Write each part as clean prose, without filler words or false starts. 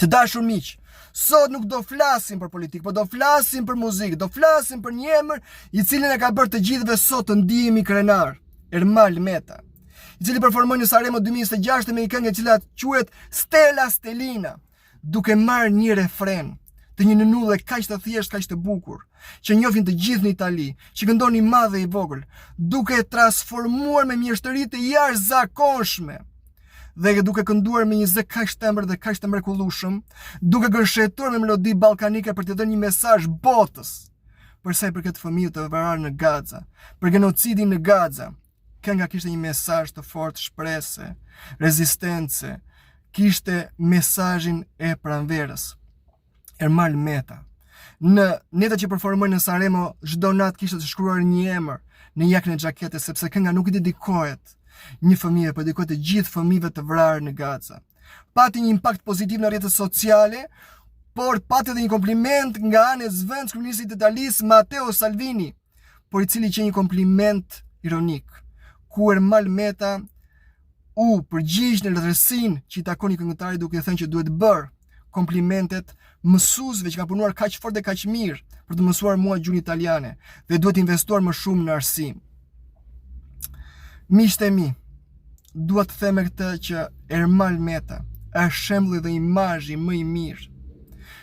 Të dashur miq, sot nuk do flasim për politikë, por do flasim për muzikë, do flasim për një emër i cili na ka bërë të gjithëve sot të ndihemi krenar, Ermal Meta, i cili performoi në Sanremo 2026 me një këngë e cila quhet Stella Stellina, duke marrë një refren të një nënulle kaq të thjeshtë, kaq të bukur, që njohin të gjithë në Itali, që këndon i madh dhe i vogël, duke transformuar me mjeshtëri të jashtëzakonshme. Dhe duke kënduar me një zë kaq të ëmbël dhe kaq të mrekullueshëm, duke gërshetuar me melodi ballkanike për të dhënë një mesazh botës për sa i përket fëmijëve të vrarë në Gaza, për genocidin në Gaza. Kënga kishte një mesazh të fortë shprese, rezistence, kishte mesazhin e pranverës. Ermal Meta. Në netat që performoi në Sanremo, çdo natë kishte të shkruar një emër në jakën e xhaketës, sepse kënga nuk i dedikohet një fëmijë, por dedikohet të gjithë fëmijëve të vrarë në Gaza. Pati një impakt pozitiv në rrjetet sociale, por pati edhe një kompliment nga ana e zëvendës kryeministit të Italisë, Matteo Salvini, por i cili që një kompliment ironik, ku Ermal Meta u përgjigj në lëdhërsinë që i takon një këngëtari duke thënë që duhet bërë komplimentet mësuesve që kanë punuar kaq fort dhe kaq mirë për të mësuar mua gjuhën italiane dhe duhet investuar më shumë në arsim. Miqtë e mi, dua të them këtë që Ermal Meta është shembulli dhe imazhi më i mirë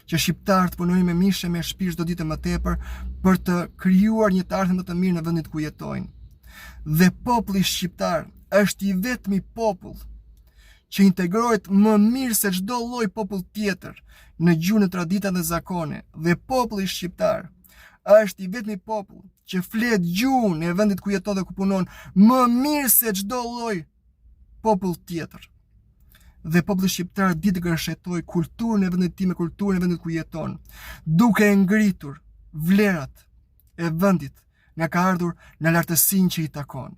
që shqiptarët punojnë me mishe me shpirt çdo ditë më tepër për të krijuar një të ardhmen më të mirë në vendin ku jetojnë. Dhe populli shqiptar është i vetmi popull që integrohet më mirë se çdo lloj popull tjetër në gjuhën, në tradita dhe zakone, dhe populli shqiptar është i vetmi popull që flet gjuhën e vendit ku jeton dhe ku punon më mirë se çdo lloj popull tjetër. Dhe populli shqiptar di të gërshetoj kulturën e vendit tim, kulturën e vendit ku jeton, duke ngritur vlerat e vendit nga ka ardhur në lartësinë që i takon.